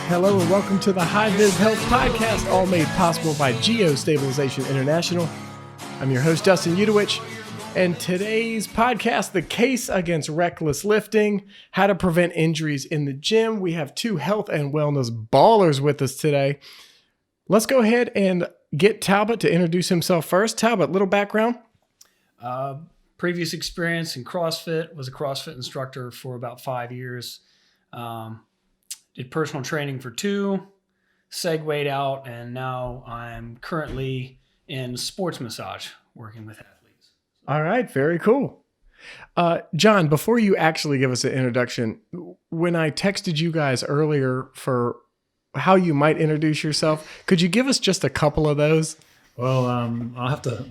Hello and welcome to the High Viz Health Podcast, all made possible by Geostabilization International. I'm your host, Dustin Udowich, and today's podcast, the case against reckless lifting, how to prevent injuries in the gym. We have two health and wellness ballers with us today. Let's go ahead and get Talbett to introduce himself first. Talbott, little background. Previous experience in CrossFit, was a CrossFit instructor for about 5 years. Did personal training for 2, segued out, and now I'm currently in sports massage, working with athletes. All right, very cool. John, before you actually give us an introduction, when I texted you guys earlier for how you might introduce yourself, could you give us just a couple of those? Well, I'll have to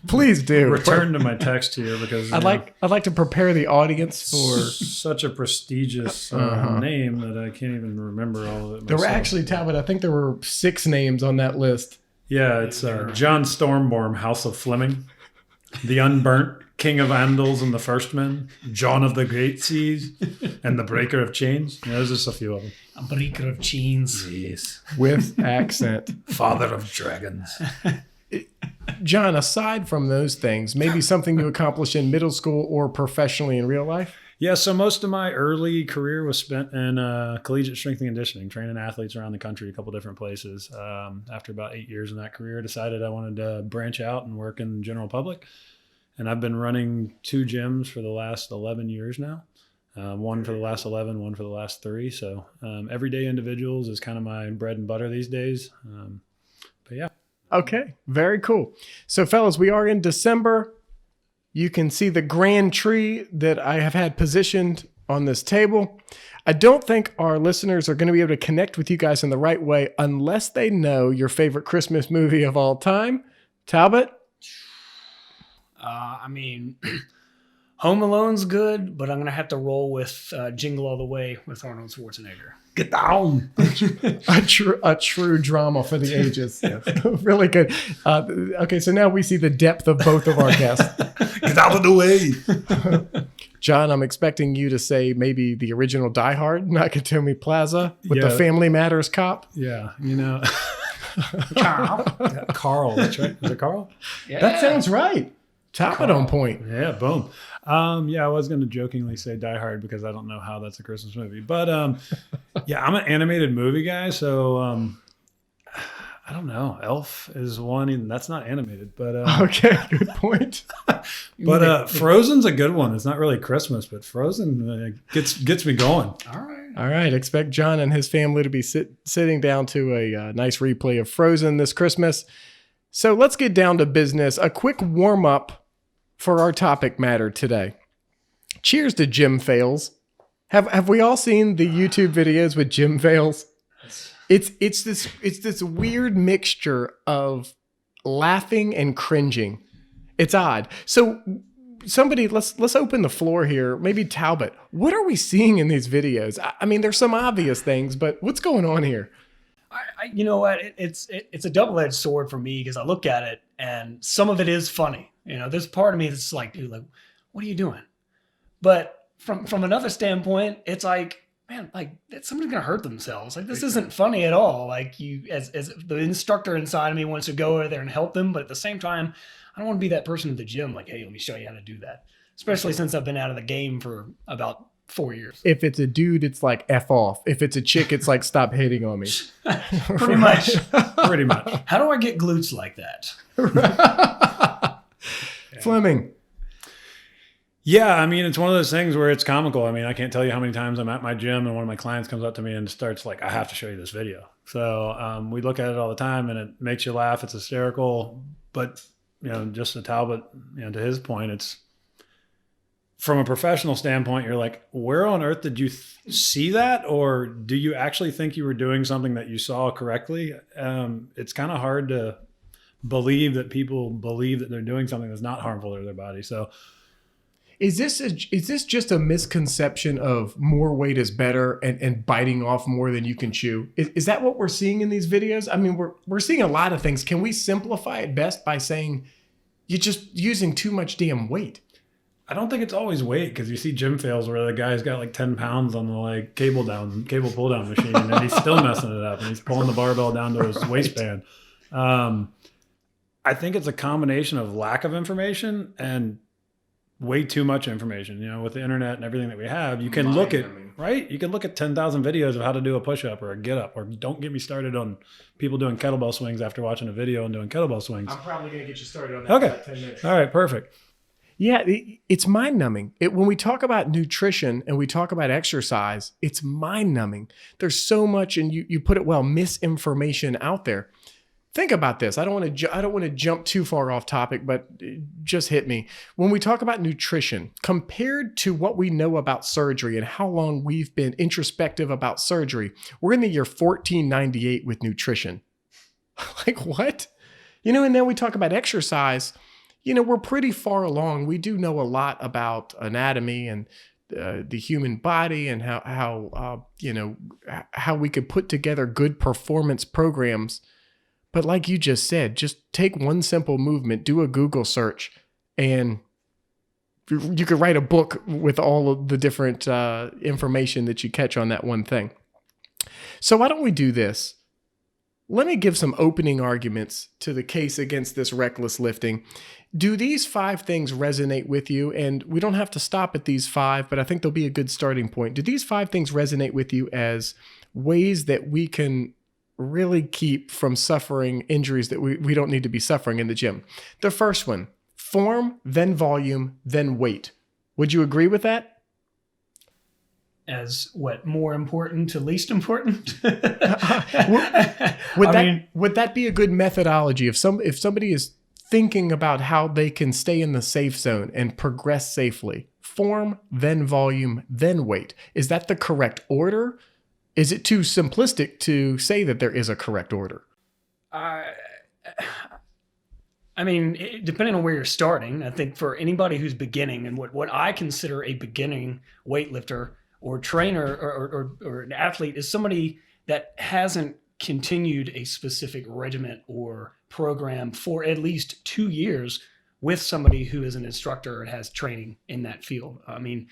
please do return to my text here because I'd like to prepare the audience for such a prestigious name that I can't even remember all of it myself. There were actually, Talbot, I think there were 6 names on that list. Yeah, it's John Stormborn, House of Fleming, the Unburnt, King of Andals and the First Men, John of the Great Seas, and the Breaker of Chains. Yeah, there's just a few of them. A breaker of chains. Yes. With accent. Father of Dragons. John, aside from those things, maybe something you accomplished in middle school or professionally in real life? Yeah, so most of my early career was spent in collegiate strength and conditioning, training athletes around the country, a couple different places. After about 8 years in that career, I decided I wanted to branch out and work in the general public. And I've been running 2 gyms for the last 11 years now. One for the last 11, one for the last 3. So everyday individuals is kind of my bread and butter these days. But yeah. Okay, very cool. So fellas, we are in December. You can see the grand tree that I have had positioned on this table. I don't think our listeners are going to be able to connect with you guys in the right way unless they know your favorite Christmas movie of all time. Talbot? Home Alone's good, but I'm going to have to roll with Jingle All the Way with Arnold Schwarzenegger. Get down. a true drama for the ages. Really good. Okay, so now we see the depth of both of our guests. Get out of the way. John, I'm expecting you to say maybe the original Die Hard, Nakatomi Plaza, with the Family Matters cop. Yeah, Carl, that's right. Is it Carl? Yeah. That sounds right. Talbot on point. Yeah, boom. I was going to jokingly say Die Hard because I don't know how that's a Christmas movie. But I'm an animated movie guy, so I don't know. Elf is one, and that's not animated. But okay, good point. But Frozen's a good one. It's not really Christmas, but Frozen gets me going. All right. Expect John and his family to be sitting down to a nice replay of Frozen this Christmas. So let's get down to business. A quick warm-up for our topic matter today. Cheers to gym fails. Have we all seen the YouTube videos with gym fails? It's this weird mixture of laughing and cringing. It's odd. So somebody, let's open the floor here. Maybe Talbot. What are we seeing in these videos? I mean, there's some obvious things, but what's going on here? You know what? It's a double-edged sword for me because I look at it and some of it is funny. There's part of me that's like, dude, like, what are you doing? But from another standpoint, it's like, man, like somebody's gonna hurt themselves. Like this isn't funny at all. Like you, as the instructor inside of me wants to go over there and help them, but at the same time, I don't want to be that person at the gym. Like, hey, let me show you how to do that. Especially since I've been out of the game for about 4 years. If it's a dude, it's like F off. If it's a chick, it's like stop hating on me. Pretty much. Pretty much. How do I get glutes like that? Fleming. Yeah, I mean, it's one of those things where it's comical. I mean, I can't tell you how many times I'm at my gym and one of my clients comes up to me and starts like, I have to show you this video. So we look at it all the time and it makes you laugh. It's hysterical. But, just to Talbot, to his point, it's from a professional standpoint, you're like, where on earth did you see that? Or do you actually think you were doing something that you saw correctly? It's kind of hard to believe that people believe that they're doing something that's not harmful to their body. So is this just a misconception of more weight is better and biting off more than you can chew? Is that what we're seeing in these videos? I mean, we're seeing a lot of things. Can we simplify it best by saying you're just using too much damn weight? I don't think it's always weight, because you see gym fails where the guy's got like 10 pounds on the like cable pull down machine, and then he's still messing it up, and he's pulling the barbell down to his waistband. I think it's a combination of lack of information and way too much information. You know, with the internet and everything that we have, you can look at, right? You can look at 10,000 videos of how to do a push-up or a get-up, or don't get me started on people doing kettlebell swings after watching a video and doing kettlebell swings. I'm probably going to get you started on that Okay. in about 10 minutes. All right, perfect. Yeah, it's mind-numbing. When we talk about nutrition and we talk about exercise, it's mind-numbing. There's so much, and you put it well, misinformation out there. Think about this. I don't want to jump too far off topic, but just hit me. When we talk about nutrition, compared to what we know about surgery and how long we've been introspective about surgery, we're in the year 1498 with nutrition. Like what? You know, and then we talk about exercise. You know, we're pretty far along. We do know a lot about anatomy and the human body and how we could put together good performance programs. But like you just said, just take one simple movement, do a Google search, and you could write a book with all of the different information that you catch on that one thing. So why don't we do this? Let me give some opening arguments to the case against this reckless lifting. Do these 5 things resonate with you? And we don't have to stop at these 5, but I think they'll be a good starting point. Do these 5 things resonate with you as ways that we can really keep from suffering injuries that we don't need to be suffering in the gym? The first one, form, then volume, then weight. Would you agree with that? As what, more important to least important? Would that be a good methodology if somebody is thinking about how they can stay in the safe zone and progress safely? Form, then volume, then weight. Is that the correct order? Is it too simplistic to say that there is a correct order? I mean, depending on where you're starting, I think for anybody who's beginning, and what I consider a beginning weightlifter or trainer or an athlete is somebody that hasn't continued a specific regiment or program for at least 2 years with somebody who is an instructor and has training in that field. I mean,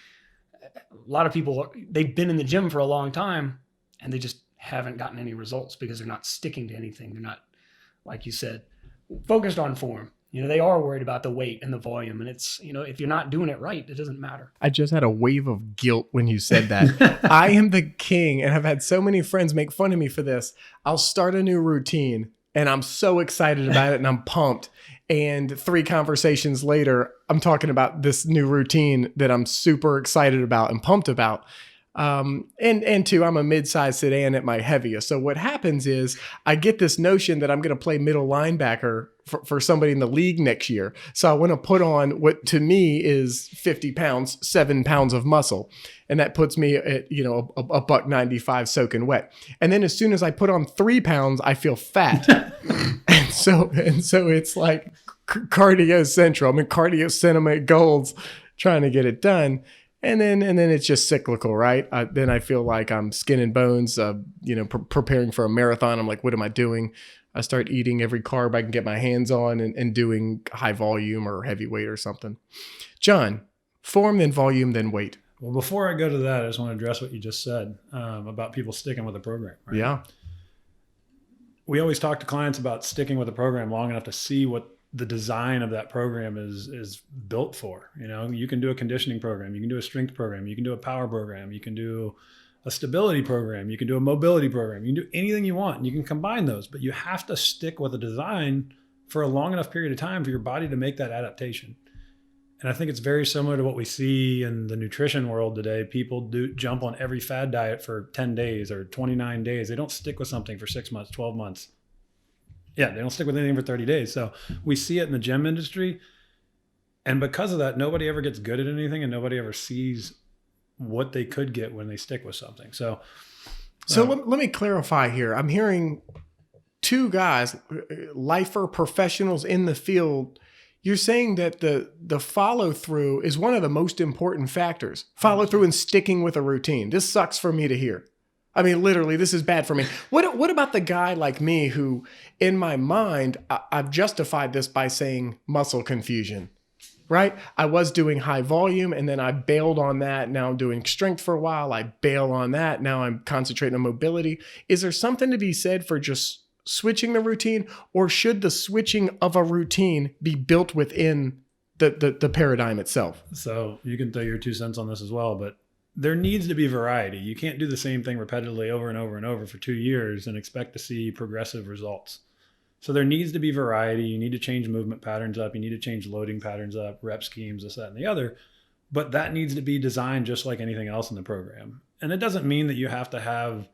a lot of people, they've been in the gym for a long time and they just haven't gotten any results because they're not sticking to anything. They're not, like you said, focused on form. You know, they are worried about the weight and the volume. And it's, you know, if you're not doing it right, it doesn't matter. I just had a wave of guilt when you said that. I am the king, and I've had so many friends make fun of me for this. I'll start a new routine and I'm so excited about it and I'm pumped. And 3 conversations later, I'm talking about this new routine that I'm super excited about and pumped about. And 2, I'm a mid-sized sedan at my heaviest. So what happens is I get this notion that I'm going to play middle linebacker for somebody in the league next year. So I want to put on what to me is 50 pounds, 7 pounds of muscle. And that puts me at, you know, a $195 soaking wet. And then as soon as I put on 3 pounds, I feel fat. and so it's like cardio central. I'm in cardio cinema golds trying to get it done. And then it's just cyclical, right? Then I feel like I'm skin and bones, preparing for a marathon. I'm like, what am I doing? I start eating every carb I can get my hands on and doing high volume or heavy weight or something. John, form, then volume, then weight. Well, before I go to that, I just want to address what you just said about people sticking with the program. Right? Yeah. We always talk to clients about sticking with the program long enough to see what the design of that program is built for. You know, you can do a conditioning program, you can do a strength program, you can do a power program, you can do a stability program, you can do a mobility program, you can do anything you want, and you can combine those, but you have to stick with a design for a long enough period of time for your body to make that adaptation. And I think it's very similar to what we see in the nutrition world today. People do jump on every fad diet for 10 days or 29 days. They don't stick with something for 6 months, 12 months. Yeah, they don't stick with anything for 30 days. So we see it in the gym industry. And because of that, nobody ever gets good at anything and nobody ever sees what they could get when they stick with something. So let me clarify here. I'm hearing 2 guys, lifer professionals in the field. You're saying that the follow through is one of the most important factors. Follow through and sticking with a routine. This sucks for me to hear. I mean, literally, this is bad for me. What about the guy like me who, in my mind, I've justified this by saying muscle confusion? right? I was doing high volume and then I bailed on that. Now I'm doing strength for a while. I bail on that. Now I'm concentrating on mobility. Is there something to be said for just switching the routine, or should the switching of a routine be built within the paradigm itself? So you can throw your 2 cents on this as well, but there needs to be variety. You can't do the same thing repetitively over and over and over for 2 years and expect to see progressive results. So there needs to be variety. You need to change movement patterns up. You need to change loading patterns up, rep schemes, this, that, and the other. But that needs to be designed just like anything else in the program. And it doesn't mean that you have to have,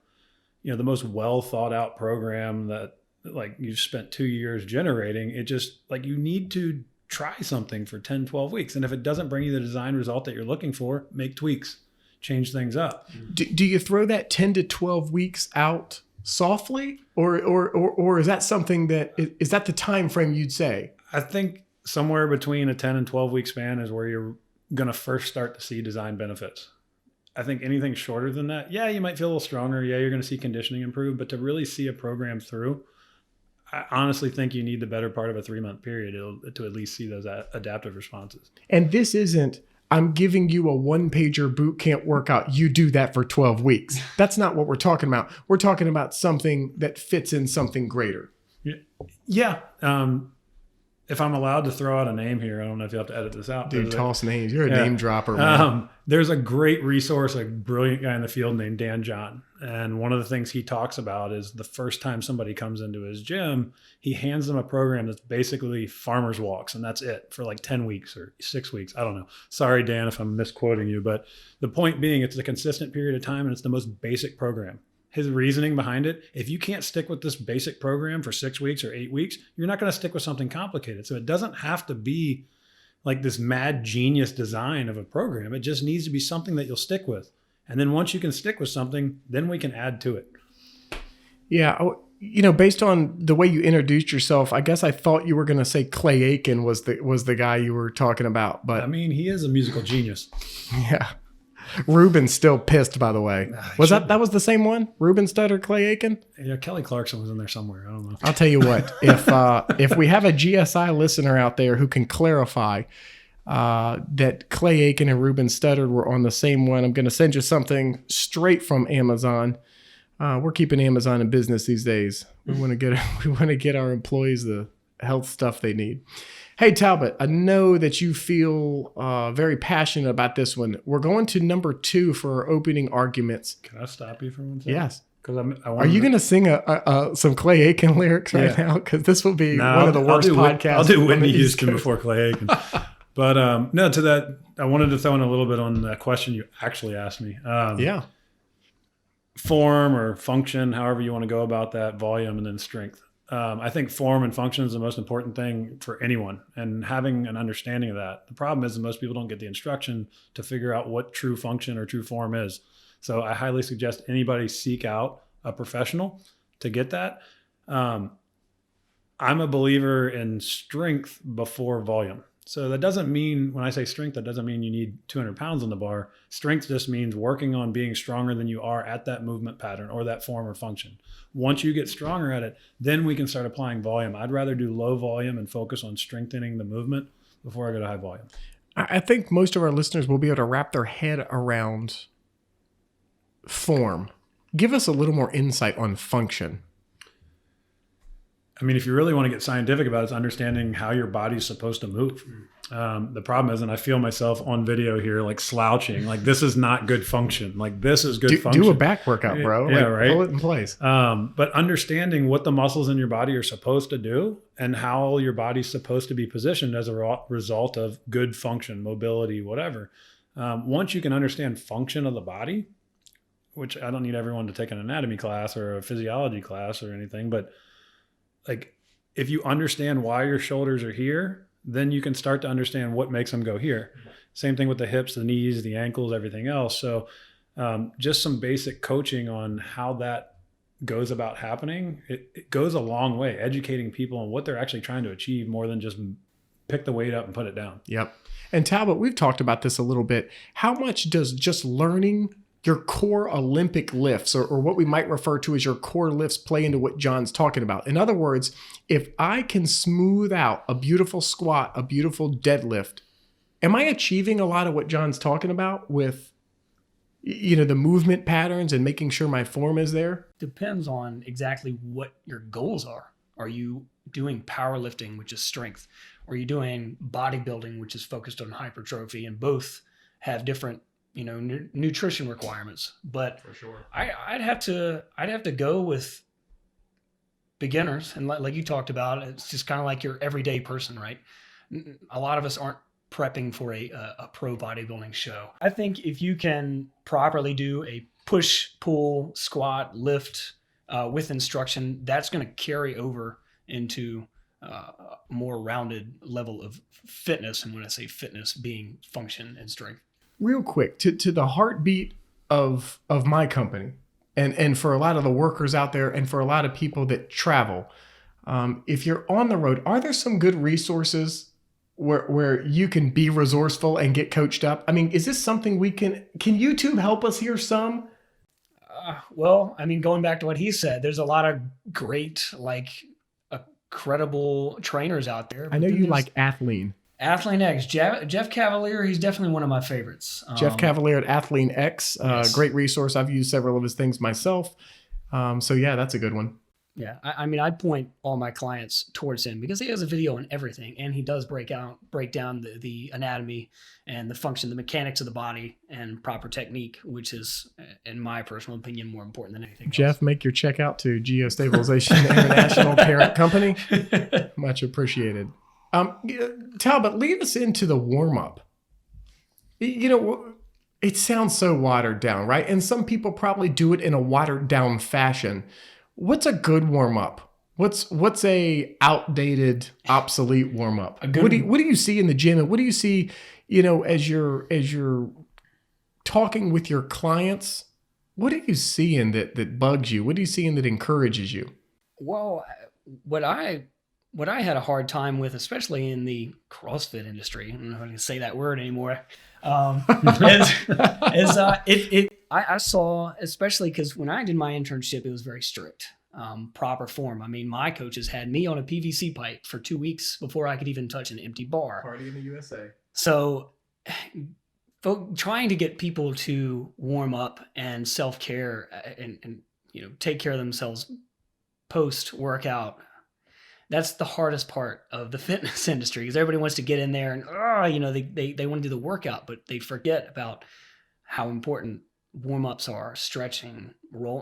the most well thought out program that like you've spent 2 years generating. It just like you need to try something for 10, 12 weeks. And if it doesn't bring you the design result that you're looking for, make tweaks, change things up. Do you throw that 10 to 12 weeks out softly, or is that something that is that the time frame you'd say? I think somewhere between a 10 and 12 week span is where you're going to first start to see design benefits. I think anything shorter than that, yeah, you might feel a little stronger. Yeah, you're going to see conditioning improve, but to really see a program through, I honestly think you need the better part of a 3-month period to at least see those adaptive responses. And this isn't, I'm giving you a 1-pager boot camp workout. You do that for 12 weeks. That's not what we're talking about. We're talking about something that fits in something greater. Yeah. If I'm allowed to throw out a name here, I don't know if you'll have to edit this out. Dude, toss names. You're a name dropper, man. There's a great resource, a brilliant guy in the field named Dan John. And one of the things he talks about is the first time somebody comes into his gym, he hands them a program that's basically farmer's walks. And that's it for like 10 weeks or 6 weeks. I don't know. Sorry, Dan, if I'm misquoting you. But the point being, it's a consistent period of time and it's the most basic program. His reasoning behind it, if you can't stick with this basic program for 6 weeks or 8 weeks, you're not going to stick with something complicated. So it doesn't have to be like this mad genius design of a program. It just needs to be something that you'll stick with. And then once you can stick with something, then we can add to it. Yeah. Based on the way you introduced yourself, I guess I thought you were going to say Clay Aiken was the guy you were talking about. But I mean, he is a musical genius. Yeah. Ruben's still pissed, by the way. That was the same one? Ruben Studd, Clay Aiken? Yeah, Kelly Clarkson was in there somewhere. I don't know. I'll tell you what. If we have a GSI listener out there who can clarify that Clay Aiken and Ruben Studdard were on the same one, I'm going to send you something straight from Amazon. We're keeping Amazon in business these days. We want to get our employees the health stuff they need. Hey, Talbott, I know that you feel very passionate about this one. We're going to number 2 for our opening arguments. Can I stop you for 1 second? Yes. Are you going to sing some Clay Aiken lyrics right now? Because this will be one of the worst podcasts. I'll do Whitney Houston before Clay Aiken. But no, to that, I wanted to throw in a little bit on the question you actually asked me. Form or function, however you want to go about that, volume, and then strength. I think form and function is the most important thing for anyone, and having an understanding of that. The problem is that most people don't get the instruction to figure out what true function or true form is. So I highly suggest anybody seek out a professional to get that. I'm a believer in strength before volume. So that doesn't mean, when I say strength, that doesn't mean you need 200 pounds on the bar. Strength just means working on being stronger than you are at that movement pattern or that form or function. Once you get stronger at it, then we can start applying volume. I'd rather do low volume and focus on strengthening the movement before I go to high volume. I think most of our listeners will be able to wrap their head around form. Give us a little more insight on function. I mean, if you really want to get scientific about it, it's understanding how your body's supposed to move. The problem is, and I feel myself on video here, like slouching, like this is not good function. Like this is good function. Do a back workout, bro. Yeah, right. Pull it in place. But understanding what the muscles in your body are supposed to do and how your body's supposed to be positioned as a result of good function, mobility, whatever. Once you can understand function of the body, which I don't need everyone to take an anatomy class or a physiology class or anything, but like if you understand why your shoulders are here, then you can start to understand what makes them go here. Same thing with the hips, the knees, the ankles, everything else. So just some basic coaching on how that goes about happening. It goes a long way, educating people on what they're actually trying to achieve more than just pick the weight up and put it down. Yep. And Talbott, we've talked about this a little bit. How much does just learning your core Olympic lifts or what we might refer to as your core lifts play into what John's talking about? In other words, if I can smooth out a beautiful squat, a beautiful deadlift, am I achieving a lot of what John's talking about with, the movement patterns and making sure my form is there? Depends on exactly what your goals are. Are you doing powerlifting, which is strength? Or are you doing bodybuilding, which is focused on hypertrophy? And both have different, nutrition requirements. But For sure. I'd have to go with beginners. And like you talked about, it's just kind of like your everyday person, right? A lot of us aren't prepping for a pro bodybuilding show. I think if you can properly do a push, pull, squat, lift with instruction, that's going to carry over into a more rounded level of fitness. And when I say fitness, being function and strength. Real quick, to the heartbeat of my company, and for a lot of the workers out there, and for a lot of people that travel, if you're on the road, are there some good resources where you can be resourceful and get coached up? I mean, is this something can YouTube help us here some? Well, I mean, going back to what he said, there's a lot of great, credible trainers out there. I know you like Athlean. Athlean X, Jeff Cavalier, he's definitely one of my favorites. Jeff Cavalier at Athlean X, Yes. Great resource. I've used several of his things myself. So yeah, that's a good one. Yeah, I mean, I'd point all my clients towards him because he has a video on everything, and he does break down the anatomy and the function, the mechanics of the body, and proper technique, which is, in my personal opinion, more important than anything Jeff, else. make your check out to Geostabilization International parent company. Much appreciated. Talbot, lead us into the warm-up. It sounds so watered down, right? And some people probably do it in a watered down fashion. What's a good warm-up? What's a outdated, obsolete warm-up? What do you see in the gym, and what do you see, as you're talking with your clients? What are you seeing that bugs you? What are you seeing that encourages you? Well, what I had a hard time with, especially in the CrossFit industry, I don't know if I can say that word anymore, I saw, especially because when I did my internship, it was very strict, proper form. I mean, my coaches had me on a PVC pipe for 2 weeks before I could even touch an empty bar. Party in the USA. So trying to get people to warm up and self-care and take care of themselves post-workout, that's the hardest part of the fitness industry, because everybody wants to get in there and they want to do the workout, but they forget about how important warm-ups are, stretching,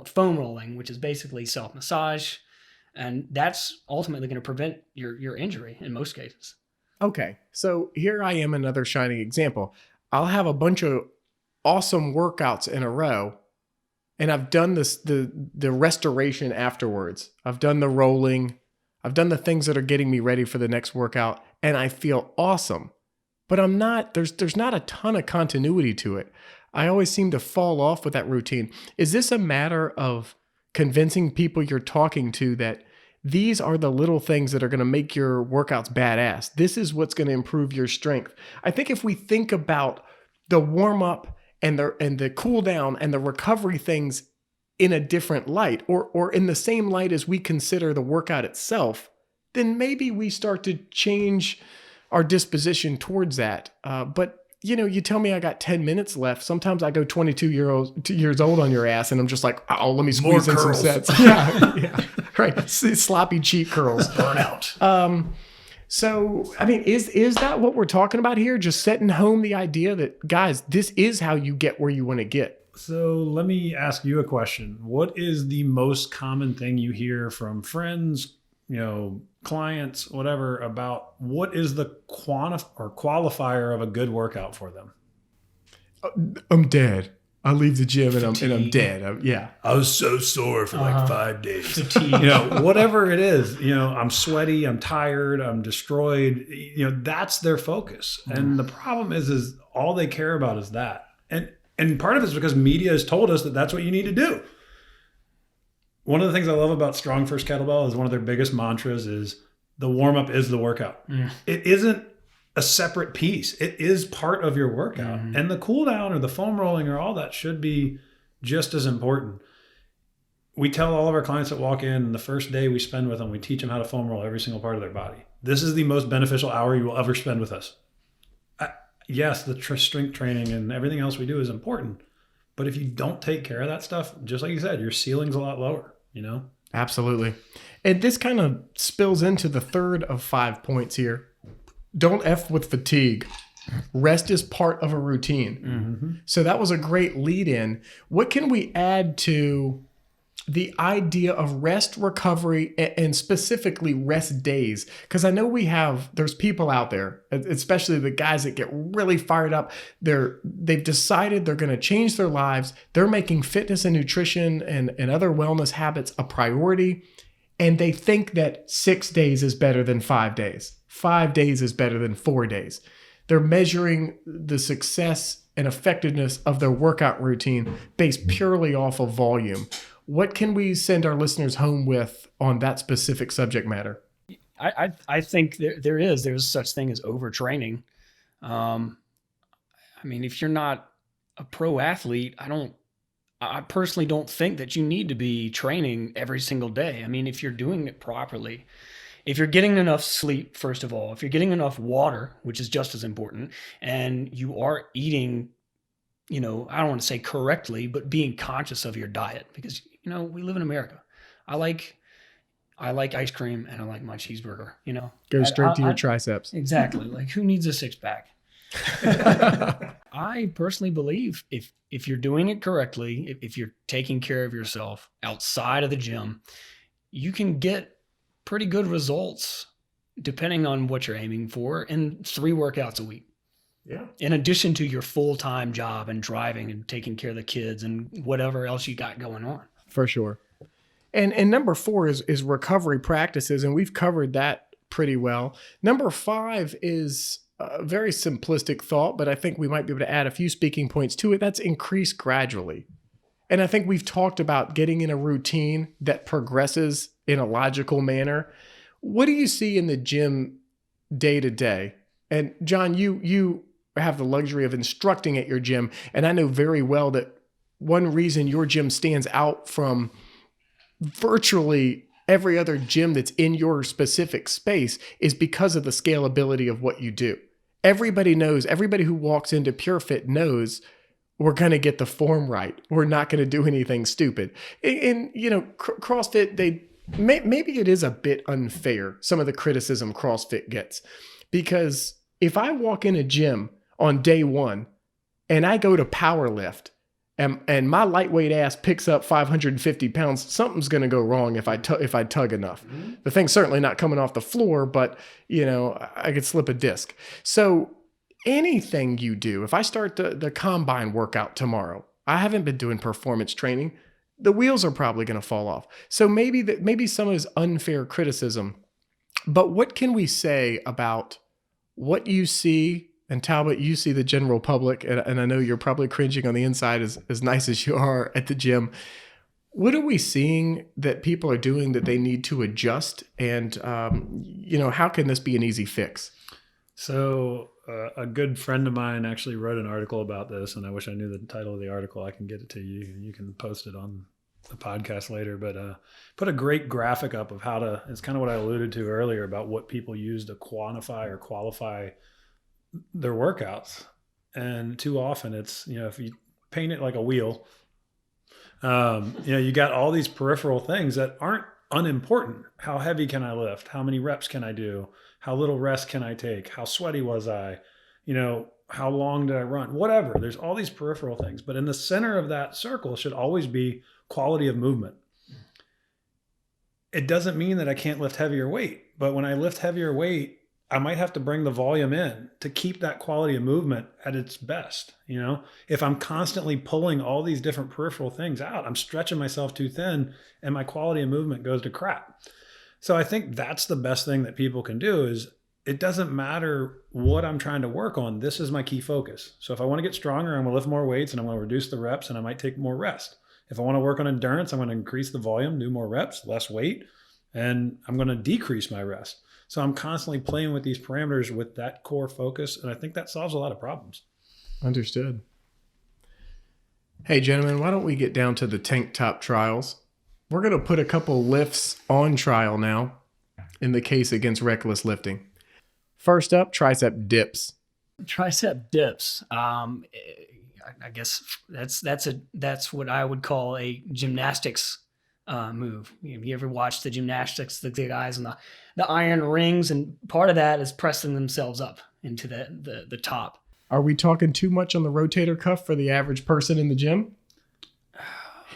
foam rolling, which is basically self-massage, and that's ultimately going to prevent your injury in most cases. Okay, so here I am, another shining example. I'll have a bunch of awesome workouts in a row, and I've done the restoration afterwards. I've done the rolling. I've done the things that are getting me ready for the next workout, and I feel awesome. But there's not a ton of continuity to it. I always seem to fall off with that routine. Is this a matter of convincing people you're talking to that these are the little things that are going to make your workouts badass? This is what's going to improve your strength. I think if we think about the warm-up and the cool down and the recovery things in a different light, or in the same light as we consider the workout itself, then maybe we start to change our disposition towards that. But you tell me I got 10 minutes left. Sometimes I go 22 years old on your ass, and I'm just like, oh, let me squeeze in some sets. Yeah, right. Sloppy cheek curls. Burnout. So, I mean, is that what we're talking about here? Just setting home the idea that, guys, this is how you get where you want to get. So let me ask you a question. What is the most common thing you hear from friends, clients, whatever, about what is the qualifier of a good workout for them? I'm dead. I leave the gym and I'm dead. Yeah. I was so sore for like 5 days. Whatever it is, I'm sweaty, I'm tired, I'm destroyed. That's their focus. And the problem is all they care about is that. And part of it is because media has told us that that's what you need to do. One of the things I love about Strong First Kettlebell is one of their biggest mantras is the warm-up is the workout. It isn't a separate piece. It is part of your workout. And the cool down or the foam rolling or all that should be just as important. We tell all of our clients that walk in, the first day we spend with them, we teach them how to foam roll every single part of their body. This is the most beneficial hour you will ever spend with us. yes, the strength training and everything else we do is important. But if you don't take care of that stuff, just like you said, your ceiling's a lot lower, you know? Absolutely. And this kind of spills into the third of 5 points here. Don't F with fatigue. Rest is part of a routine. Mm-hmm. So that was a great lead in. What can we add to the idea of rest, recovery, and specifically rest days? Because I know there's people out there, especially the guys that get really fired up. They've decided they're going to change their lives. They're making fitness and nutrition and other wellness habits a priority. And they think that 6 days is better than 5 days. 5 days is better than 4 days. They're measuring the success and effectiveness of their workout routine based purely off of volume. What can we send our listeners home with on that specific subject matter? I think there's such thing as overtraining. I mean, if you're not a pro athlete, I personally don't think that you need to be training every single day. I mean, if you're doing it properly, if you're getting enough sleep, first of all, if you're getting enough water, which is just as important, and you are eating, I don't want to say correctly, but being conscious of your diet, because, we live in America. I like ice cream and I like my cheeseburger, Go straight to your triceps. Exactly. Like, who needs a six pack? I personally believe if you're doing it correctly, if you're taking care of yourself outside of the gym, you can get pretty good results depending on what you're aiming for in 3 workouts a week. Yeah. In addition to your full-time job and driving and taking care of the kids and whatever else you got going on. For sure. And number 4 is recovery practices, and we've covered that pretty well. Number 5 is a very simplistic thought, but I think we might be able to add a few speaking points to it. That's increase gradually. And I think we've talked about getting in a routine that progresses in a logical manner. What do you see in the gym day to day? And John, you have the luxury of instructing at your gym, and I know very well that one reason your gym stands out from virtually every other gym that's in your specific space is because of the scalability of what you do. Everybody knows, everybody who walks into PureFit knows we're going to get the form right. We're not going to do anything stupid. And CrossFit, maybe it is a bit unfair, some of the criticism CrossFit gets, because if I walk in a gym on day 1 and I go to power lift and my lightweight ass picks up 550 pounds, something's going to go wrong if I tug enough. Mm-hmm. The thing's certainly not coming off the floor, but I could slip a disc. So anything you do, if I start the combine workout tomorrow, I haven't been doing performance training, the wheels are probably going to fall off. So maybe some of this unfair criticism, but what can we say about what you see? And Talbot, you see the general public, and I know you're probably cringing on the inside as nice as you are at the gym. What are we seeing that people are doing that they need to adjust? And, how can this be an easy fix? So a good friend of mine actually wrote an article about this, and I wish I knew the title of the article. I can get it to you. You can post it on the podcast later, but put a great graphic up of it's kind of what I alluded to earlier about what people use to quantify or qualify their workouts. And too often it's, if you paint it like a wheel, you got all these peripheral things that aren't unimportant. How heavy can I lift? How many reps can I do? How little rest can I take? How sweaty was I? How long did I run? Whatever. There's all these peripheral things, but in the center of that circle should always be quality of movement. It doesn't mean that I can't lift heavier weight, but when I lift heavier weight, I might have to bring the volume in to keep that quality of movement at its best. If I'm constantly pulling all these different peripheral things out, I'm stretching myself too thin and my quality of movement goes to crap. So I think that's the best thing that people can do is it doesn't matter what I'm trying to work on. This is my key focus. So if I want to get stronger, I'm going to lift more weights and I'm going to reduce the reps and I might take more rest. If I want to work on endurance, I'm going to increase the volume, do more reps, less weight, and I'm going to decrease my rest. So I'm constantly playing with these parameters with that core focus, and I think that solves a lot of problems. Understood. Hey, gentlemen, why don't we get down to the tank top trials? We're going to put a couple lifts on trial now in the case against reckless lifting. First up, tricep dips. Tricep dips. I guess that's what I would call a gymnastics move. You ever watch the gymnastics, the guys in the iron rings, and part of that is pressing themselves up into the top. Are we talking too much on the rotator cuff for the average person in the gym?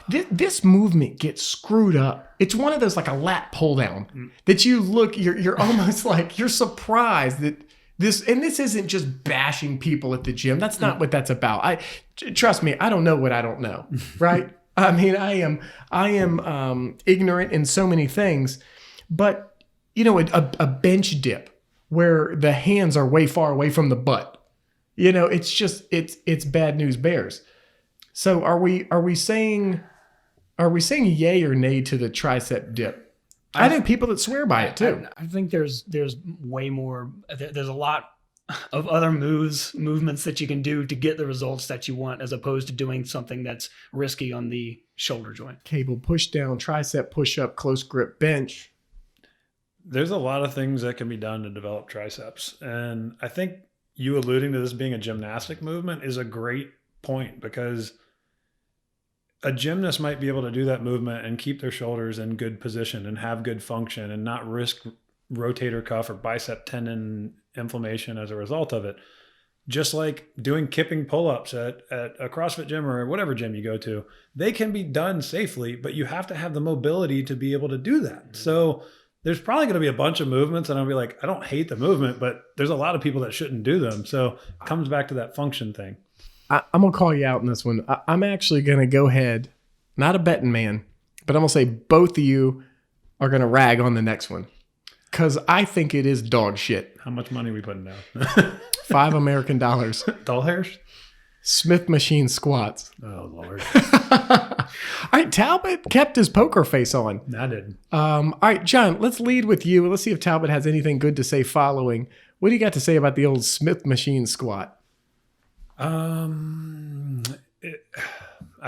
This movement gets screwed up. It's one of those like a lat pull down that you're almost like you're surprised that this isn't just bashing people at the gym. That's not what that's about. Trust me, I don't know what I don't know, right? I mean, I am ignorant in so many things, but a bench dip where the hands are way far away from the butt, it's bad news bears. So are we saying yay or nay to the tricep dip? I think people that swear by it too. I think there's way more. There's a lot of other movements that you can do to get the results that you want, as opposed to doing something that's risky on the shoulder joint. Cable push down, tricep push up, close grip bench. There's a lot of things that can be done to develop triceps. And I think you alluding to this being a gymnastic movement is a great point, because a gymnast might be able to do that movement and keep their shoulders in good position and have good function and not risk rotator cuff or bicep tendon inflammation as a result of it. Just like doing kipping pull-ups at a CrossFit gym or whatever gym you go to, they can be done safely, but you have to have the mobility to be able to do that. So there's probably going to be a bunch of movements, and I'll be like, I don't hate the movement, but there's a lot of people that shouldn't do them. So it comes back to that function thing. I'm going to call you out on this one. I'm actually going to go ahead, not a betting man, but I'm going to say both of you are going to rag on the next one, because I think it is dog shit. How much money are we putting down? $5 American. Doll hairs? Smith machine squats. Oh, Lord. All right, Talbot kept his poker face on. I didn't. All right, John, let's lead with you. Let's see if Talbot has anything good to say following. What do you got to say about the old Smith machine squat? I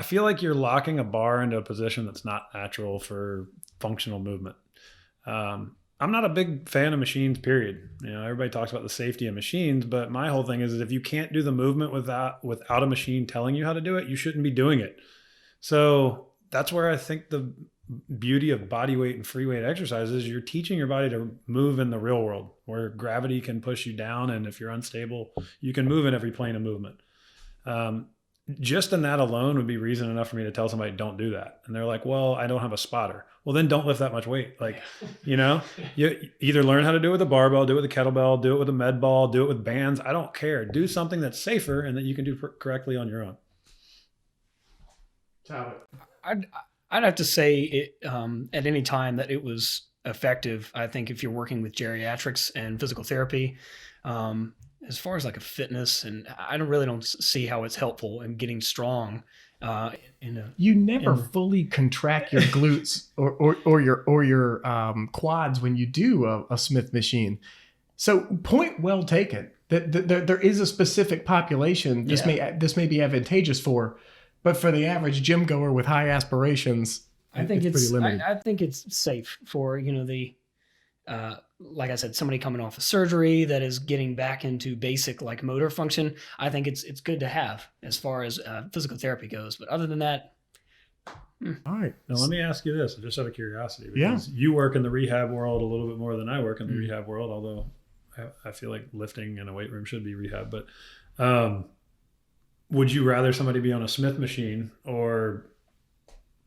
feel like you're locking a bar into a position that's not natural for functional movement. I'm not a big fan of machines, period. Everybody talks about the safety of machines, but my whole thing is if you can't do the movement without a machine telling you how to do it, you shouldn't be doing it. So that's where I think the beauty of body weight and free weight exercises, you're teaching your body to move in the real world where gravity can push you down. And if you're unstable, you can move in every plane of movement. Just in that alone would be reason enough for me to tell somebody, don't do that. And they're like, well, I don't have a spotter. Well, then don't lift that much weight. You either learn how to do it with a barbell, do it with a kettlebell, do it with a med ball, do it with bands. I don't care. Do something that's safer and that you can do correctly on your own. I'd have to say it, at any time that it was effective. I think if you're working with geriatrics and physical therapy, as far as like a fitness, and I don't see how it's helpful in getting strong. You never fully contract your glutes or your quads when you do a Smith machine. So point well taken. There is a specific population this may be advantageous for. But for the average gym goer with high aspirations, I think it's pretty limited. I think it's safe for, like I said, somebody coming off of surgery that is getting back into basic like motor function. I think it's good to have as far as physical therapy goes. But other than that. All right. Now, let me ask you this, just out of curiosity, because you work in the rehab world a little bit more than I work in the rehab world, although I feel like lifting in a weight room should be rehab. But would you rather somebody be on a Smith machine or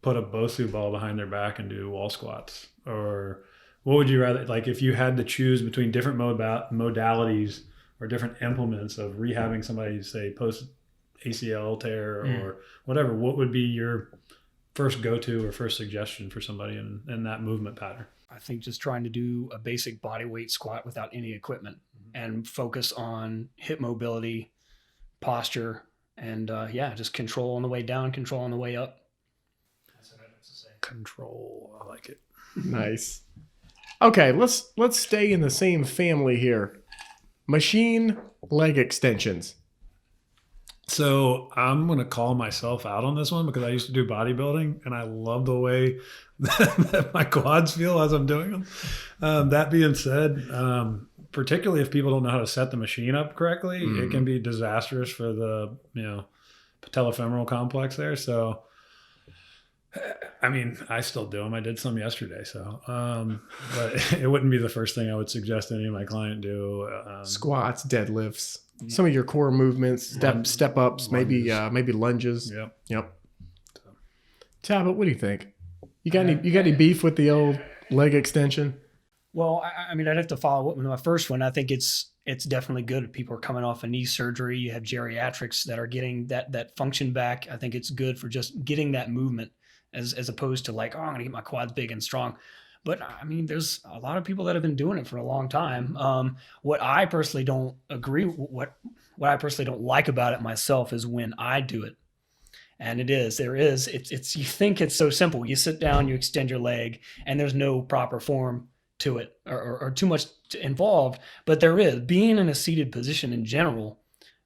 put a Bosu ball behind their back and do wall squats? Or what would you rather, like if you had to choose between different modalities or different implements of rehabbing somebody, say post ACL tear or whatever, what would be your first go-to or first suggestion for somebody in that movement pattern? I think just trying to do a basic body weight squat without any equipment and focus on hip mobility, posture, and just control on the way down, control on the way up. That's what I have to say. Control. I like it. Nice. Okay, let's stay in the same family here. Machine leg extensions. So I'm going to call myself out on this one because I used to do bodybuilding and I love the way that my quads feel as I'm doing them. That being said, particularly if people don't know how to set the machine up correctly, it can be disastrous for the, patellofemoral complex there. So, I mean, I still do them. I did some yesterday. So, but it wouldn't be the first thing I would suggest any of my client do. Squats, deadlifts, some of your core movements, step ups, maybe lunges. Yep. Talbot, what do you think? You got any beef with the old leg extension? Well, I mean, I'd have to follow up with my first one. I think it's definitely good if people are coming off a knee surgery. You have geriatrics that are getting that function back. I think it's good for just getting that movement as opposed to like, oh, I'm going to get my quads big and strong. But I mean, there's a lot of people that have been doing it for a long time. What I personally don't agree, what I personally don't like about it myself is when I do it. And it's you think it's so simple. You sit down, you extend your leg, and there's no proper form to it or too much involved, but there is. Being in a seated position in general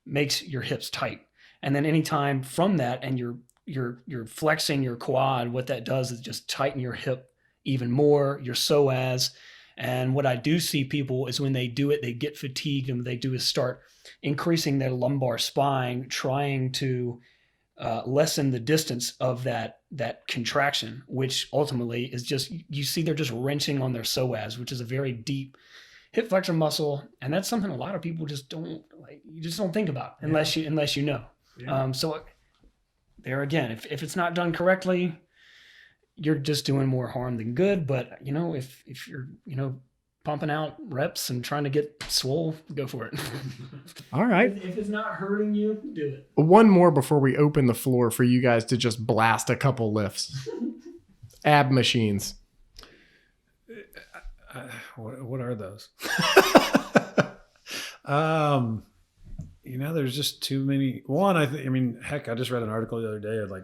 makes your hips tight. And then anytime from that and you're flexing your quad, what that does is just tighten your hip even more, your psoas. And what I do see people is when they do it, they get fatigued, and what they do is start increasing their lumbar spine, trying to lessen the distance of that contraction, which ultimately is just, you see they're just wrenching on their psoas, which is a very deep hip flexor muscle. And that's something a lot of people just don't like. You just don't think about unless you know. Yeah. So there again, if it's not done correctly, you're just doing more harm than good. But if you're, pumping out reps and trying to get swole, go for it. All right. If it's not hurting you, do it. One more before we open the floor for you guys to just blast a couple lifts. Ab machines. What are those? There's just too many. One, I just read an article the other day of like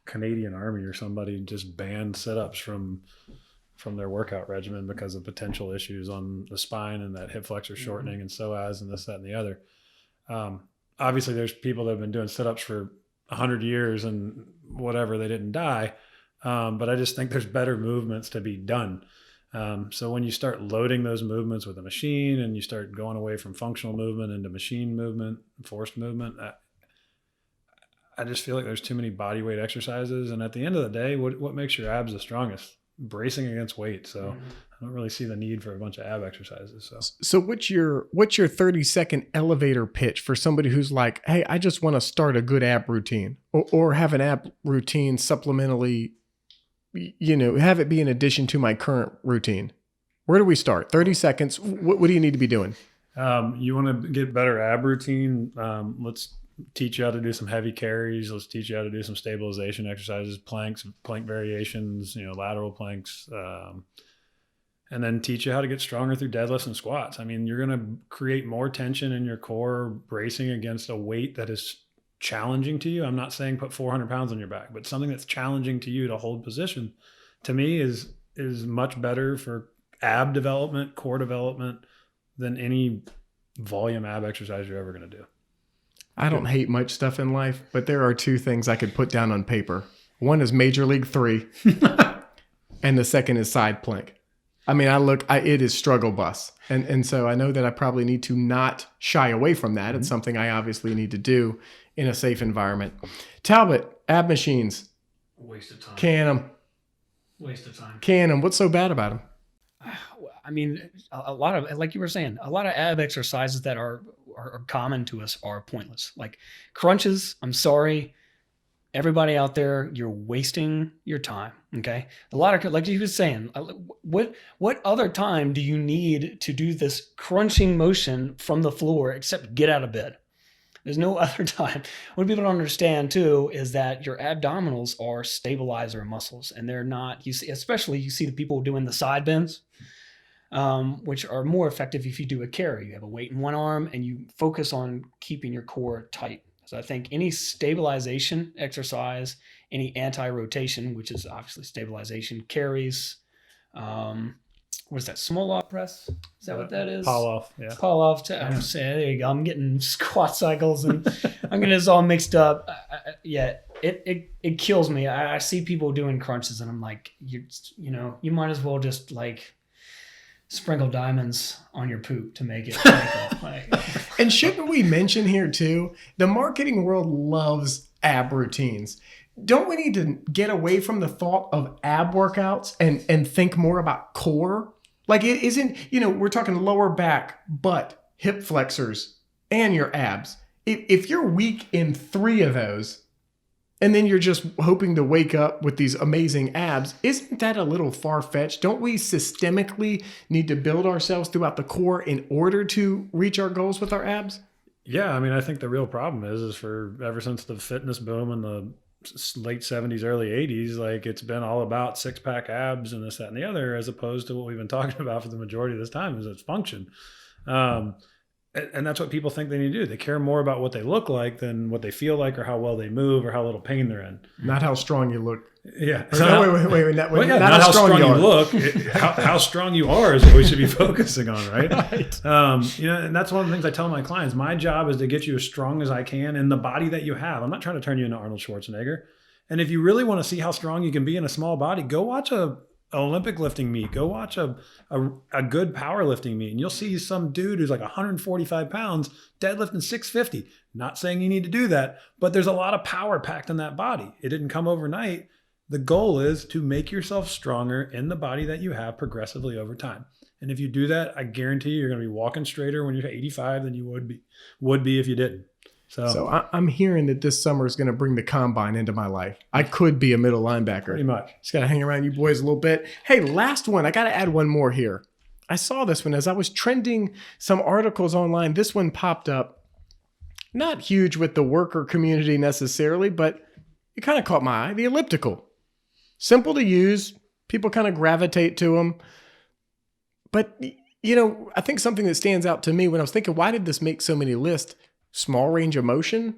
Canadian Army or somebody just banned sit-ups from their workout regimen because of potential issues on the spine and that hip flexor shortening and psoas and this, that, and the other. Obviously there's people that have been doing sit-ups for 100 years and whatever, they didn't die. But I just think there's better movements to be done. So when you start loading those movements with a machine and you start going away from functional movement into machine movement, forced movement, I just feel like there's too many body weight exercises. And at the end of the day, what makes your abs the strongest? Bracing against weight. So I don't really see the need for a bunch of ab exercises. So what's your 30-second elevator pitch for somebody who's like, hey, I just want to start a good ab routine or have an ab routine supplementally, have it be in addition to my current routine? Where do we start? 30 seconds. What do you need to be doing? You want to get better ab routine. Let's teach you how to do some heavy carries. Let's teach you how to do some stabilization exercises, plank variations, lateral planks, and then teach you how to get stronger through deadlifts and squats. I mean, you're going to create more tension in your core bracing against a weight that is challenging to you. I'm not saying put 400 pounds on your back, but something that's challenging to you to hold position, to me is much better for ab development, core development than any volume ab exercise you're ever going to do. I don't hate much stuff in life, but there are two things I could put down on paper. One is Major League 3, and the second is side plank. I mean, it is struggle bus. And so I know that I probably need to not shy away from that. It's something I obviously need to do in a safe environment. Talbot, ab machines. Waste of time. Can them. Waste of time. Can them. What's so bad about them? I mean, a lot of, like you were saying, a lot of ab exercises that are common to us are pointless. Like crunches, I'm sorry, everybody out there, you're wasting your time. Okay. A lot of, like you was saying, what other time do you need to do this crunching motion from the floor except get out of bed? There's no other time. What people don't understand too is that your abdominals are stabilizer muscles, and they're not, you see the people doing the side bends, which are more effective if you do a carry. You have a weight in one arm and you focus on keeping your core tight. So I think any stabilization exercise, any anti-rotation, which is obviously stabilization, carries, what is that, small off press? Is that what that is? Pull off, yeah. Pull off. I'm saying, there you go. I'm getting squat cycles and I'm getting this all mixed up. It kills me. I see people doing crunches and I'm like, you might as well just like sprinkle diamonds on your poop to make it twinkle. Like, And shouldn't we mention here too, the marketing world loves ab routines. Don't we need to get away from the thought of ab workouts and think more about core? Like it isn't, we're talking lower back, butt, hip flexors, and your abs. If you're weak in 3 of those, and then you're just hoping to wake up with these amazing abs, isn't that a little far-fetched? Don't we systemically need to build ourselves throughout the core in order to reach our goals with our abs? Yeah, I mean, I think the real problem is for ever since the fitness boom in the late 70s, early 80s, like it's been all about 6-pack abs and this, that, and the other, as opposed to what we've been talking about for the majority of this time is its function. And that's what people think they need to do. They care more about what they look like than what they feel like or how well they move or how little pain they're in. Not how strong you look. Yeah. Or no, wait. Not how strong you look. How strong you are is what we should be focusing on, right? Right. And that's one of the things I tell my clients. My job is to get you as strong as I can in the body that you have. I'm not trying to turn you into Arnold Schwarzenegger. And if you really want to see how strong you can be in a small body, go watch an Olympic lifting meet. Go watch a good powerlifting meet, and you'll see some dude who's like 145 pounds deadlifting 650. Not saying you need to do that, but there's a lot of power packed in that body. It didn't come overnight. The goal is to make yourself stronger in the body that you have progressively over time. And if you do that, I guarantee you're going to be walking straighter when you're 85 than you would be if you didn't. So I'm hearing that this summer is going to bring the combine into my life. I could be a middle linebacker. Pretty much. Just got to hang around you boys a little bit. Hey, last one. I got to add one more here. I saw this one as I was trending some articles online. This one popped up. Not huge with the worker community necessarily, but it kind of caught my eye. The elliptical. Simple to use. People kind of gravitate to them. But, I think something that stands out to me when I was thinking, why did this make so many lists? Small range of motion.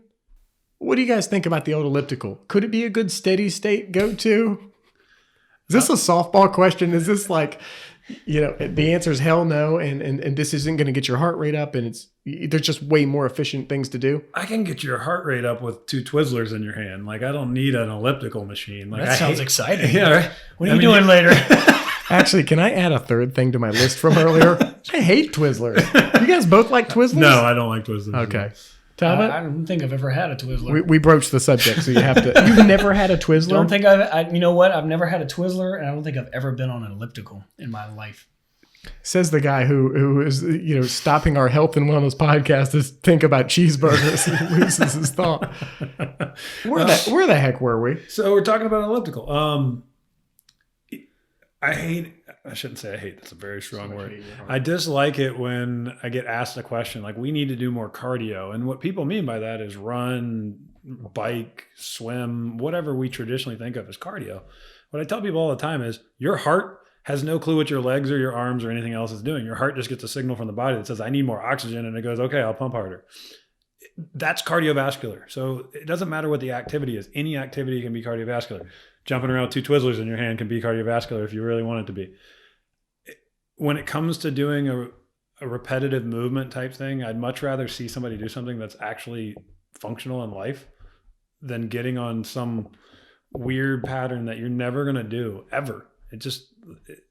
What do you guys think about the old elliptical? Could it be a good steady state go-to? Is this a softball question? Is this like, the answer is hell no, and this isn't going to get your heart rate up, and there's just way more efficient things to do? I can get your heart rate up with 2 Twizzlers in your hand. Like I don't need an elliptical machine. Like that sounds exciting. Yeah, right. What are you doing later? Actually, can I add a third thing to my list from earlier? I hate Twizzlers. You guys both like Twizzlers? No, I don't like Twizzlers. Okay. Talbott? I don't think I've ever had a Twizzler. We broached the subject, so you have to. You've never had a Twizzler? Don't think you know what? I've never had a Twizzler, and I don't think I've ever been on an elliptical in my life. Says the guy who is stopping our health and wellness podcast to think about cheeseburgers. He loses his thought. Where the heck were we? So we're talking about an elliptical. I shouldn't say I hate. That's a very strong word. I dislike it when I get asked a question like, we need to do more cardio. And what people mean by that is run, bike, swim, whatever we traditionally think of as cardio. What I tell people all the time is your heart has no clue what your legs or your arms or anything else is doing. Your heart just gets a signal from the body that says, I need more oxygen. And it goes, okay, I'll pump harder. That's cardiovascular. So it doesn't matter what the activity is. Any activity can be cardiovascular. Jumping around 2 Twizzlers in your hand can be cardiovascular if you really want it to be. When it comes to doing a repetitive movement type thing, I'd much rather see somebody do something that's actually functional in life than getting on some weird pattern that you're never going to do ever.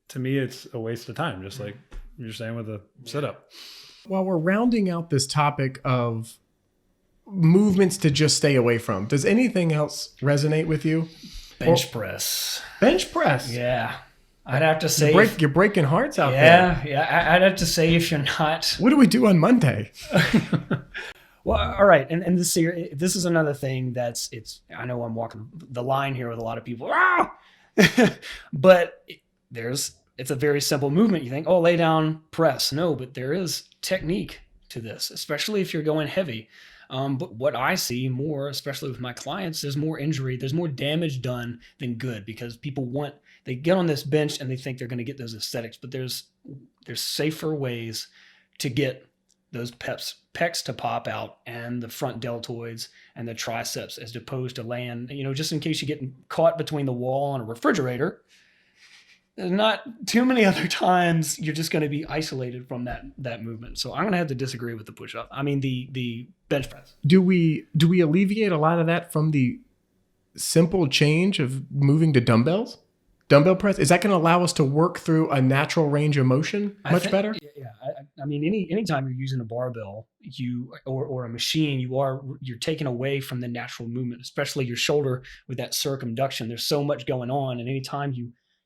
To me, it's a waste of time. Just like you're saying with a sit-up. While we're rounding out this topic of movements to just stay away from, does anything else resonate with you? Bench press. Bench press? Yeah. I'd have to say... You're breaking hearts out there. Yeah. I'd have to say if you're not... What do we do on Monday? Well, all right. And this is another thing I know I'm walking the line here with a lot of people. But it's a very simple movement. You think, oh, lay down, press. No, but there is technique to this, especially if you're going heavy. But what I see more, especially with my clients, there's more injury, there's more damage done than good, because they get on this bench and they think they're going to get those aesthetics, but there's safer ways to get those pecs to pop out and the front deltoids and the triceps, as opposed to laying, just in case you get caught between the wall and a refrigerator. There's not too many other times you're just going to be isolated from that movement. So I'm going to have to disagree with the push-up. I mean, the bench press. Do we alleviate a lot of that from the simple change of moving to dumbbells? dumbbell press? Is that going to allow us to work through a natural range of motion much better? Yeah. I mean, anytime you're using a barbell, or a machine, you're taking away from the natural movement, especially your shoulder with that circumduction. There's so much going on, and anytime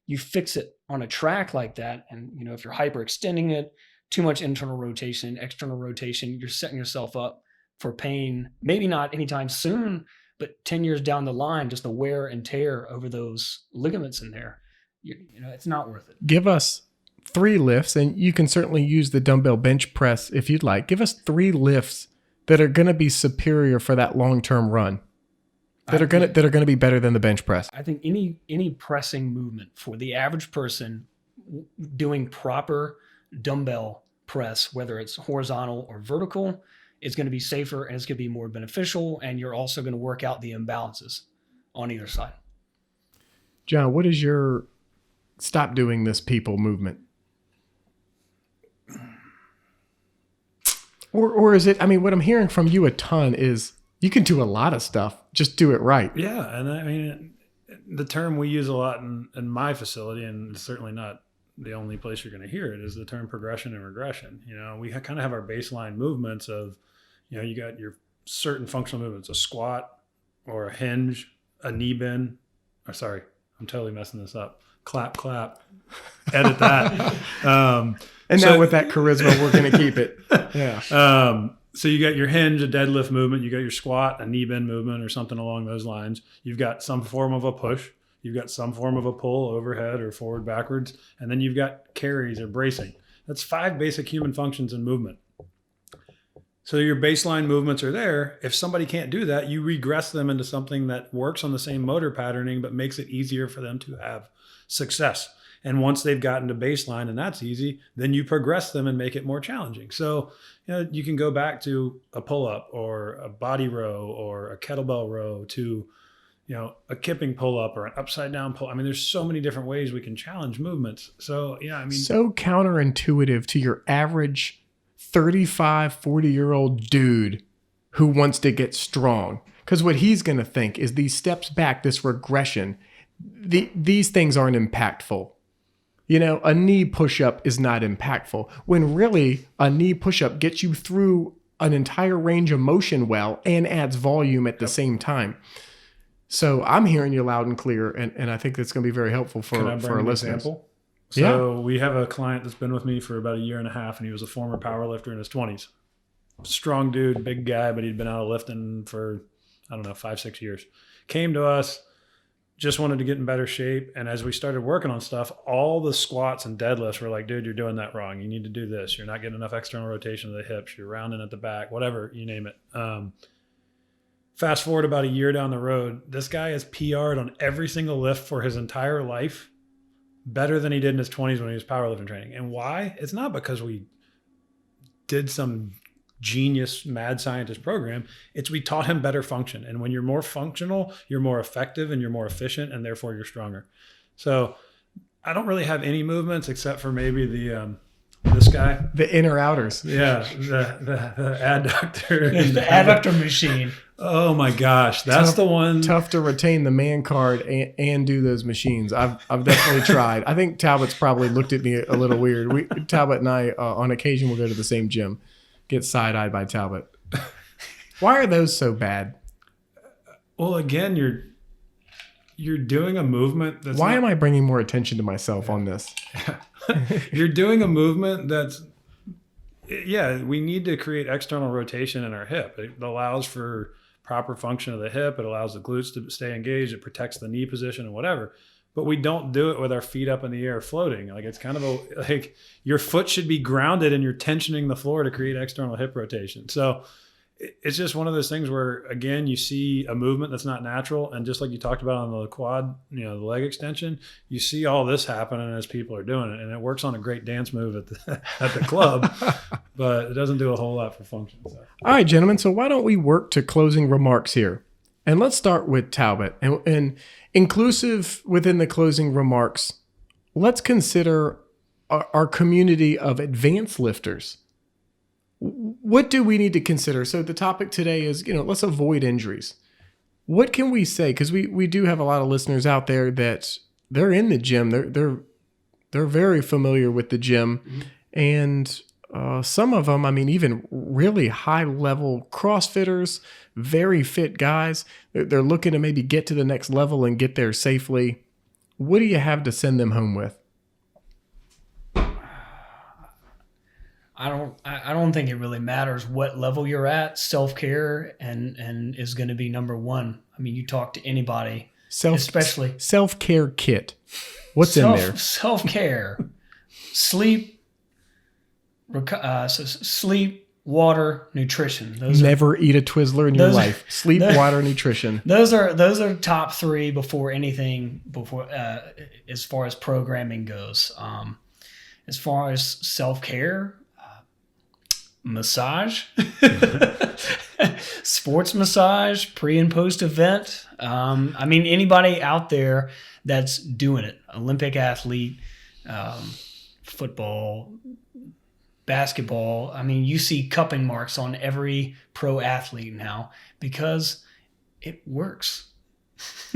you fix it on a track like that, and if you're hyperextending it, too much internal rotation, external rotation, you're setting yourself up for pain. Maybe not anytime soon, but 10 years down the line, just the wear and tear over those ligaments in there, it's not worth it. Give us 3 lifts, and you can certainly use the dumbbell bench press if you'd like. Give us 3 lifts that are going to be superior for that long-term run, that are going to be better than the bench press. I think any pressing movement for the average person doing proper dumbbell press, whether it's horizontal or vertical, it's going to be safer and it's going to be more beneficial, and you're also going to work out the imbalances on either side. John, what is your stop doing this people movement? Or is it, I mean, what I'm hearing from you a ton is you can do a lot of stuff, just do it right. Yeah. And I mean, the term we use a lot in my facility, and it's certainly not the only place you're going to hear it, is the term progression and regression. We kind of have our baseline movements of, you got your certain functional movements, a squat or a hinge, a knee bend, or sorry, I'm totally messing this up. Clap, edit that. And now with that charisma, we're going to keep it. Yeah. So you got your hinge, a deadlift movement. You got your squat, a knee bend movement, or something along those lines. You've got some form of a push. You've got some form of a pull overhead or forward, backwards. And then you've got carries or bracing. That's 5 basic human functions in movement. So your baseline movements are there. If somebody can't do that, you regress them into something that works on the same motor patterning, but makes it easier for them to have success. And once they've gotten to baseline, and that's easy, then you progress them and make it more challenging. So you can go back to a pull-up or a body row or a kettlebell row to a kipping pull-up or an upside down pull. I mean, there's so many different ways we can challenge movements. So so counterintuitive to your average 35, 40-year-old dude who wants to get strong. Because what he's going to think is these steps back, this regression, these things aren't impactful. A knee push-up is not impactful, when really a knee push-up gets you through an entire range of motion well and adds volume at the same time. So I'm hearing you loud and clear, and I think that's going to be very helpful for our listeners. Example? So we have a client that's been with me for about 1.5 years, and he was a former powerlifter in his 20s. Strong dude, big guy, but he'd been out of lifting for, 5-6 years. Came to us, just wanted to get in better shape. And as we started working on stuff, all the squats and deadlifts were like, dude, you're doing that wrong. You need to do this. You're not getting enough external rotation of the hips. You're rounding at the back, whatever, you name it. Fast forward about 1 year down the road, this guy has PR'd on every single lift for his entire life, better than he did in his 20s when he was powerlifting training. And why? It's not because we did some genius mad scientist program. It's we taught him better function. And when you're more functional, you're more effective and you're more efficient, and therefore you're stronger. So I don't really have any movements except for maybe this guy. The inner outers. Yeah, the adductor. The adductor machine. Oh my gosh, that's the one. Tough to retain the man card and do those machines. I've definitely tried. I think Talbot's probably looked at me a little weird. Talbot and I, on occasion, will go to the same gym. Get side-eyed by Talbot. Why are those so bad? Well, again, you're doing a movement that's... Why am I bringing more attention to myself on this? You're doing a movement that's... Yeah, we need to create external rotation in our hip. It allows for proper function of the hip. It allows the glutes to stay engaged. It protects the knee position and whatever. But we don't do it with our feet up in the air floating. Like, it's kind of like your foot should be grounded and you're tensioning the floor to create external hip rotation. So it's just one of those things where, again, you see a movement that's not natural. And just like you talked about on the quad, the leg extension, you see all this happening as people are doing it. And it works on a great dance move at the club, but it doesn't do a whole lot for function. So. All right, gentlemen. So why don't we work to closing remarks here? And let's start with Talbot. And inclusive within the closing remarks, let's consider our community of advanced lifters. What do we need to consider? So the topic today is, let's avoid injuries. What can we say? Because we do have a lot of listeners out there that they're in the gym. They're very familiar with the gym, and some of them, I mean, even really high level CrossFitters, very fit guys. They're looking to maybe get to the next level and get there safely. What do you have to send them home with? I don't think it really matters what level you're at. Self-care and is going to be number one. I mean, you talk to anybody, especially self-care kit. What's in there? Self-care, sleep, sleep, water, nutrition. Never eat a Twizzler in your life. Sleep, water, nutrition. Those are top three before anything. As far as programming goes, as far as self-care. Massage, sports massage, pre and post event. I mean, anybody out there that's doing it, Olympic athlete, football, basketball. I mean, you see cupping marks on every pro athlete now because it works.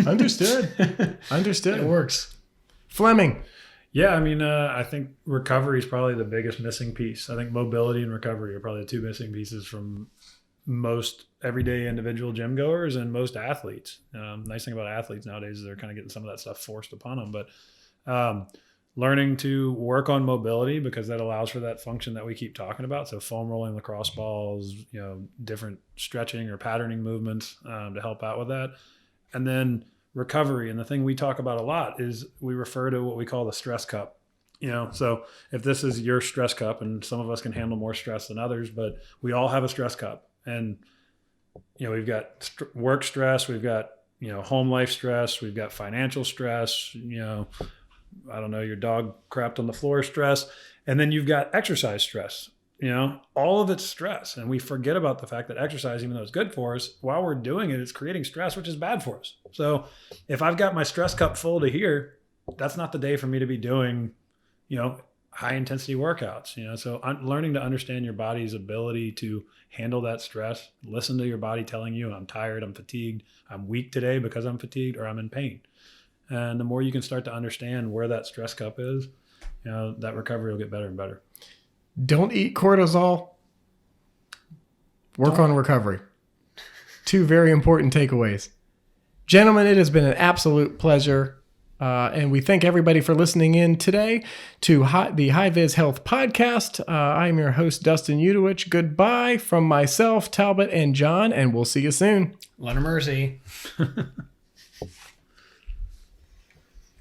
Understood. It works. Fleming. Yeah, I mean, I think recovery is probably the biggest missing piece. I think mobility and recovery are probably the two missing pieces from most everyday individual gym goers and most athletes. Nice thing about athletes nowadays is they're kind of getting some of that stuff forced upon them. But learning to work on mobility, because that allows for that function that we keep talking about. So foam rolling, lacrosse balls, different stretching or patterning movements to help out with that. And then recovery. And the thing we talk about a lot is we refer to what we call the stress cup. So if this is your stress cup, and some of us can handle more stress than others, but we all have a stress cup. And we've got work stress, we've got home life stress, we've got financial stress, I don't know, your dog crapped on the floor stress, and then you've got exercise stress. All of it's stress. And we forget about the fact that exercise, even though it's good for us, while we're doing it, it's creating stress, which is bad for us. So if I've got my stress cup full to here, that's not the day for me to be doing, high intensity workouts. So learning to understand your body's ability to handle that stress, listen to your body telling you, I'm tired, I'm fatigued, I'm weak today because I'm fatigued, or I'm in pain. And the more you can start to understand where that stress cup is, that recovery will get better and better. Don't eat cortisol. Work on recovery. Two very important takeaways. Gentlemen, it has been an absolute pleasure. And we thank everybody for listening in today to the High Vis Health Podcast. I'm your host, Dustin Udowich. Goodbye from myself, Talbott, and John, and we'll see you soon. Let 'em mercy.